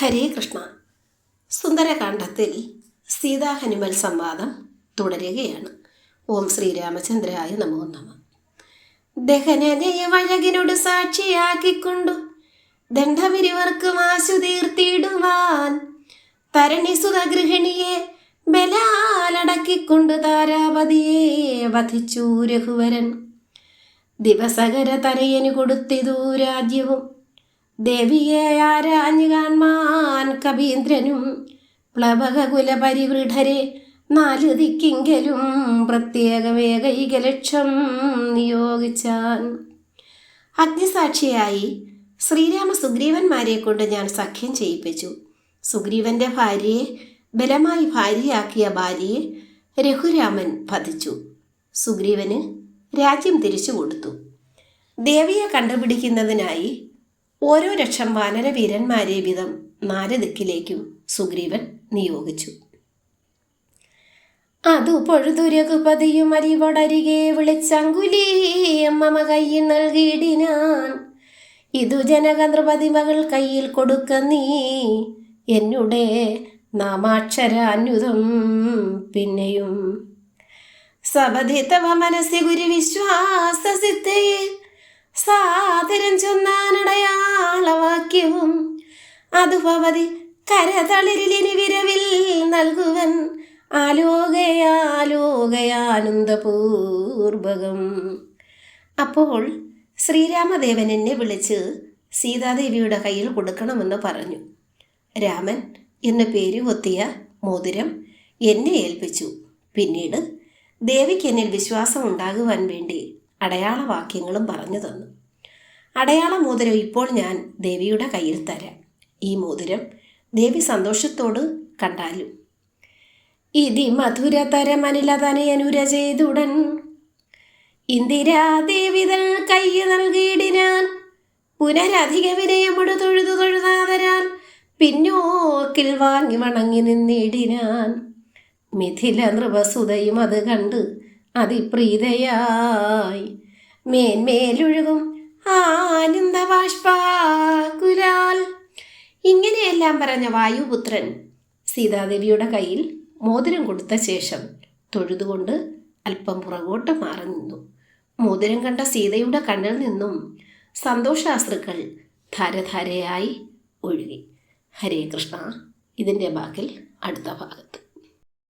ഹരേ കൃഷ്ണ. സുന്ദരകാന്ഡത്തിൽ സീതാഹനുമൽ സംവാദം തുടരുകയാണ്. ഓം ശ്രീരാമചന്ദ്രായ നമോ നമ. ദഹനനെ വഴകിനോട് സാക്ഷിയാക്കിക്കൊണ്ടു ദണ്ഡമിരുവർക്കു ആശു തീർത്തിടുവാൻ തരണി സുതഗൃഹിണിയെ ബലാലടക്കിക്കൊണ്ടു താരാപതിയെ വധിച്ചു രഘുവരൻ. ദിവസകര തനയനു കൊടുത്തിതു രാജ്യവും ദേവിയെ ആരാഞ്ഞു കാൺമാൻ കവീന്ദ്രനും പ്ലവകുല പരിവൃഢരെ 4 ദിക്കിങ്കലും പ്രത്യേകമേകൈക ലക്ഷം നിയോഗിച്ചാൻ. അഗ്നിസാക്ഷിയായി ശ്രീരാമ സുഗ്രീവന്മാരെ കൊണ്ട് ഞാൻ സഖ്യം ചെയ്യിപ്പിച്ചു. സുഗ്രീവന്റെ ഭാര്യയെ ബലമായി ഭാര്യയാക്കിയ ഭാര്യയെ രഘുരാമൻ വധിച്ചു. സുഗ്രീവന് രാജ്യം തിരിച്ചു കൊടുത്തു. ദേവിയെ കണ്ടുപിടിക്കുന്നതിനായി ഓരോ ലക്ഷം വാനരവീരന്മാരെ വീതം 4 ദിക്കിലേക്കും സുഗ്രീവൻ നിയോഗിച്ചു. അതു പൊഴുതു രഘുപതിയും അരിവടരികെ വിളിച്ചങ്കുലീയമ്മ കയ്യിൽ നൽകിയിടിനാൻ. ഇതു ജനക നൃപതി മകൾ കയ്യിൽ കൊടുക്ക നീ എന്നുടെ നാമാക്ഷരാന്യുതം പിന്നെയും സബധിതവ മനസ്സി ഗുരു വിശ്വാസസിദ്ധയെ സാദരം ചൊന്നാനടയാളവാക്യവും അതു ഭവതി കരതളിരിലിനി വിരവിൽ നൽകുവൻ ആലോകയാലോകയാനന്ദപൂർവകം. അപ്പോൾ ശ്രീരാമദേവൻ എന്നെ വിളിച്ച് സീതാദേവിയുടെ കയ്യിൽ കൊടുക്കണമെന്ന് പറഞ്ഞു. രാമൻ എന്ന പേര് കൊത്തിയ മോതിരം എന്നെ ഏൽപ്പിച്ചു. പിന്നീട് ദേവിക്ക് എന്നിൽ വിശ്വാസം ഉണ്ടാകുവാൻ വേണ്ടി അടയാളവാക്യങ്ങളും പറഞ്ഞു തന്നു. അടയാള മോതിരം ഇപ്പോൾ ഞാൻ ദേവിയുടെ കയ്യിൽ തരാം. ഈ മോതിരം ദേവി സന്തോഷത്തോട് കണ്ടാലും. ഇതി മധുരതരമനിലതനയനുര ചെയ്തുടൻ ഇന്ദിരാദേവിതൽ കയ്യ് നൽകിയിടിനാൻ. പുനരധിക വിനയമോട് തൊഴുതു തൊഴുതാതരാൽ പിന്നോക്കിൽ വാങ്ങി വണങ്ങി നിന്നിടിനാൻ. മിഥില നൃപസുതയും അത് കണ്ട് അതിപ്രീതയായി മേന്മേലൊഴുകും ആനന്ദബാഷ്പാകുലാൽ. ഇങ്ങനെയെല്ലാം പറഞ്ഞ വായുപുത്രൻ സീതാദേവിയുടെ കയ്യിൽ മോതിരം കൊടുത്ത ശേഷം തൊഴുതുകൊണ്ട് അല്പം പുറകോട്ട് മാറി നിന്നു. മോതിരം കണ്ട സീതയുടെ കണ്ണിൽ നിന്നും സന്തോഷാശ്രുക്കൾ ധാരധാരയായി ഒഴുകി. ഹരേ കൃഷ്ണ. ഇതിൻ്റെ ബാക്കിൽ അടുത്ത ഭാഗത്ത്.